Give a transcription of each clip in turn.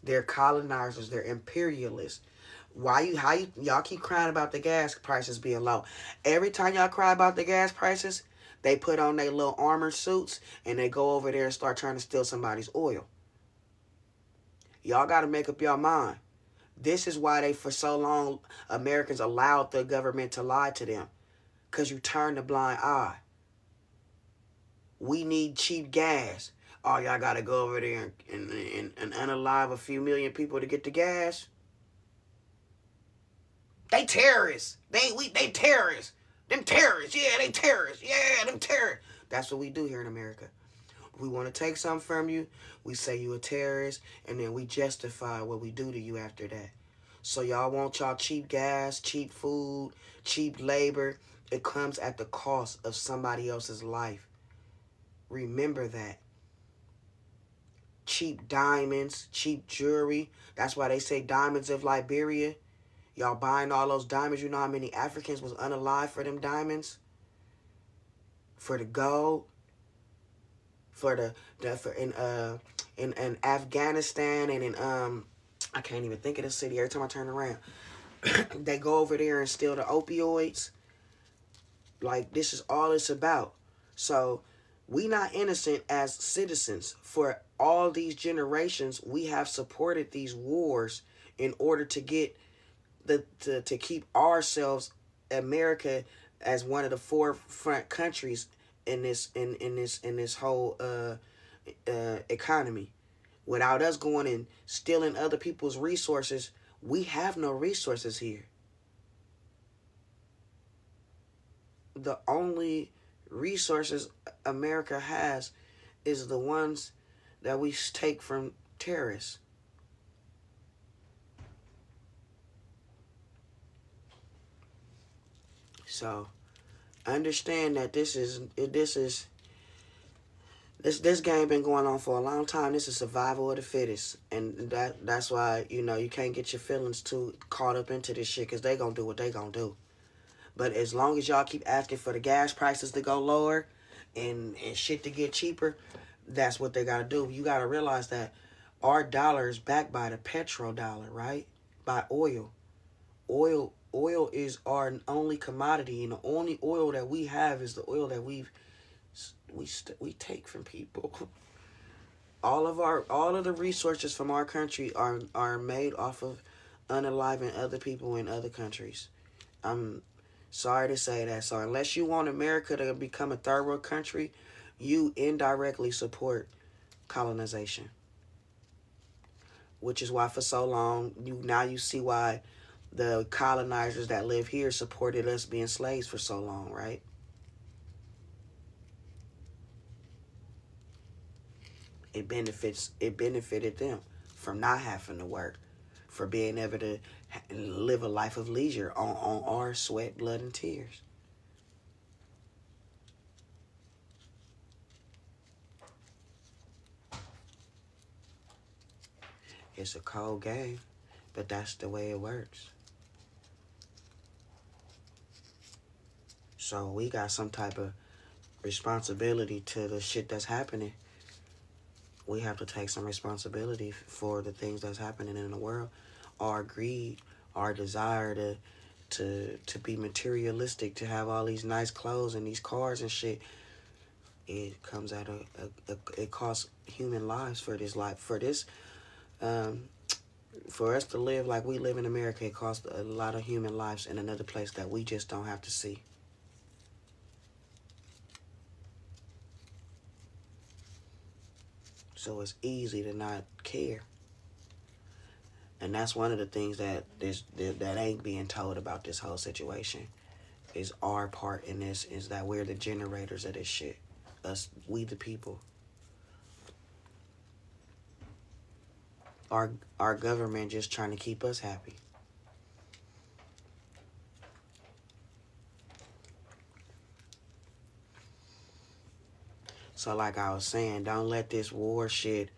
They're colonizers. They're imperialists. Y'all keep crying about the gas prices being low? Every time y'all cry about the gas prices, they put on their little armored suits and they go over there and start trying to steal somebody's oil. Y'all got to make up your mind. This is why they, for so long, Americans allowed the government to lie to them. Because you turn a blind eye. We need cheap gas. Oh, y'all got to go over there and unalive a few million people to get the gas? They terrorists. They terrorists. Them terrorists. Yeah, they terrorists. Yeah, them terrorists. That's what we do here in America. We want to take something from you. We say you a terrorist, and then we justify what we do to you after that. So y'all want y'all cheap gas, cheap food, cheap labor. It comes at the cost of somebody else's life. Remember that. Cheap diamonds, cheap jewelry. That's why they say diamonds of Liberia. Y'all buying all those diamonds. You know how many Africans was unalive for them diamonds? For the gold? For in Afghanistan and in I can't even think of the city every time I turn around. They go over there and steal the opioids. Like, this is all it's about. So we not innocent as citizens. For all these generations, we have supported these wars in order to get to keep ourselves, America, as one of the forefront countries in this whole economy. Without us going and stealing other people's resources, we have no resources here. The only resources America has is the ones that we take from terrorists. So understand that this game been going on for a long time. This is survival of the fittest, and that's why you can't get your feelings too caught up into this shit, because they gonna do what they gonna do. But as long as y'all keep asking for the gas prices to go lower and shit to get cheaper, that's what they gotta do. You gotta realize that our dollar is backed by the petrodollar, right? By oil. Oil is our only commodity, and the only oil that we have is the oil that we take from people. All of the resources from our country are made off of unaliving other people in other countries. I'm sorry to say that. So unless you want America to become a third world country, you indirectly support colonization. Which is why for so long, you see why the colonizers that live here supported us being slaves for so long, right? It benefited them from not having to work, for being able to live a life of leisure on our sweat, blood, and tears. It's a cold game, but that's the way it works. So we got some type of responsibility to the shit that's happening. We have to take some responsibility for the things that's happening in the world. Our greed, our desire to be materialistic, to have all these nice clothes and these cars and shit, it comes at it costs human lives for this life. Um, for us to live like we live in America, it costs a lot of human lives in another place that we just don't have to see. So it's easy to not care. And that's one of the things that ain't being told about this whole situation. Is our part in this, is that we're the generators of this shit. We the people. Our government just trying to keep us happy. So like I was saying, don't let this war shit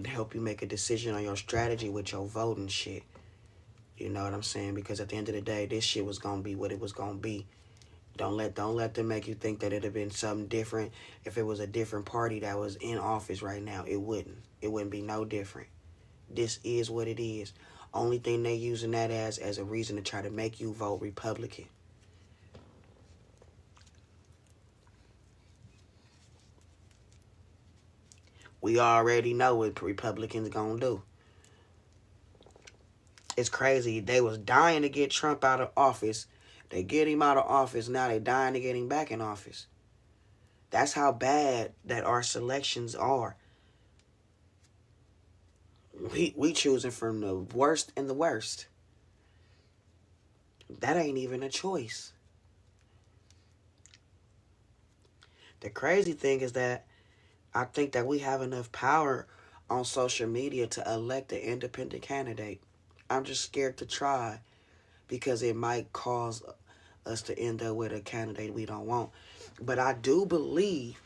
help you make a decision on your strategy with your voting shit. You know what I'm saying? Because at the end of the day, this shit was gonna be what it was gonna be. Don't let them make you think that it'd have been something different if it was a different party that was in office right now. It wouldn't. It wouldn't be no different. This is what it is. Only thing they using that as a reason to try to make you vote Republican. We already know what Republicans gonna do. It's crazy. They was dying to get Trump out of office. They get him out of office. Now they dying to get him back in office. That's how bad that our selections are. We choosing from the worst and the worst. That ain't even a choice. The crazy thing is that I think that we have enough power on social media to elect an independent candidate. I'm just scared to try because it might cause us to end up with a candidate we don't want. But I do believe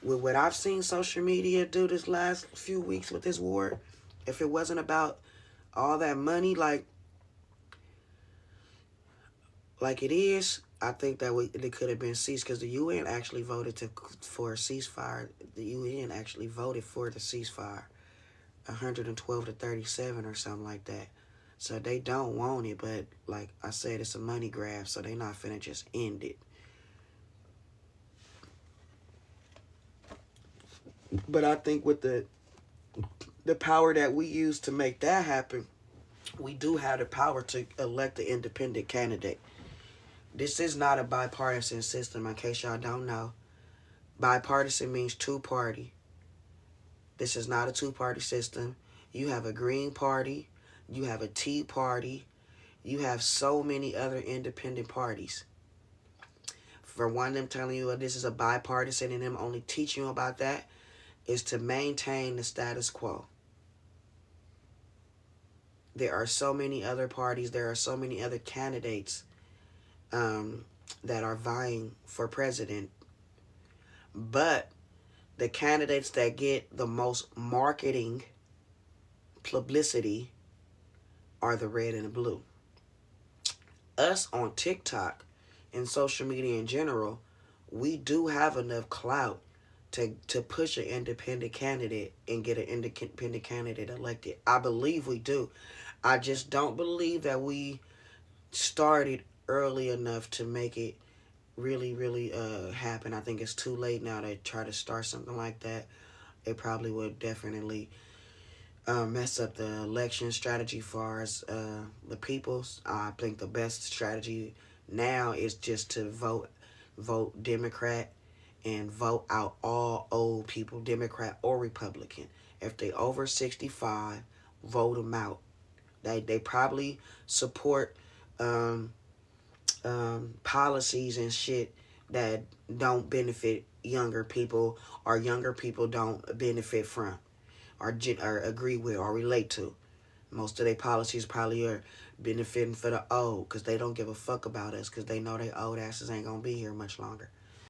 with what I've seen social media do this last few weeks with this war, if it wasn't about all that money like it is, I think that it could have been ceased because the UN actually voted for a ceasefire. The UN actually voted for the ceasefire, 112 to 37 or something like that. So they don't want it, but like I said, it's a money grab, so they not finna just end it. But I think with the power that we use to make that happen, we do have the power to elect an independent candidate. This is not a bipartisan system, in case y'all don't know. Bipartisan means two-party. This is not a two-party system. You have a Green Party. You have a Tea Party. You have so many other independent parties. For one of them telling you this is a bipartisan and them only teaching you about that is to maintain the status quo. There are so many other parties. There are so many other candidates that are vying for president. But the candidates that get the most marketing publicity are the red and the blue. Us on TikTok and social media in general, we do have enough clout to push an independent candidate and get an independent candidate elected. I believe we do. I just don't believe that we started early enough to make it really happen. I think it's too late now to try to start something like that. It probably would definitely mess up the election strategy for us, the peoples. I think the best strategy now is just to vote Democrat and vote out all old people, Democrat or Republican. If they over 65, vote them out. They probably support policies and shit that don't benefit younger people or younger people don't benefit from or agree with or relate to. Most of their policies probably are benefiting for the old because they don't give a fuck about us because they know they old asses ain't gonna be here much longer.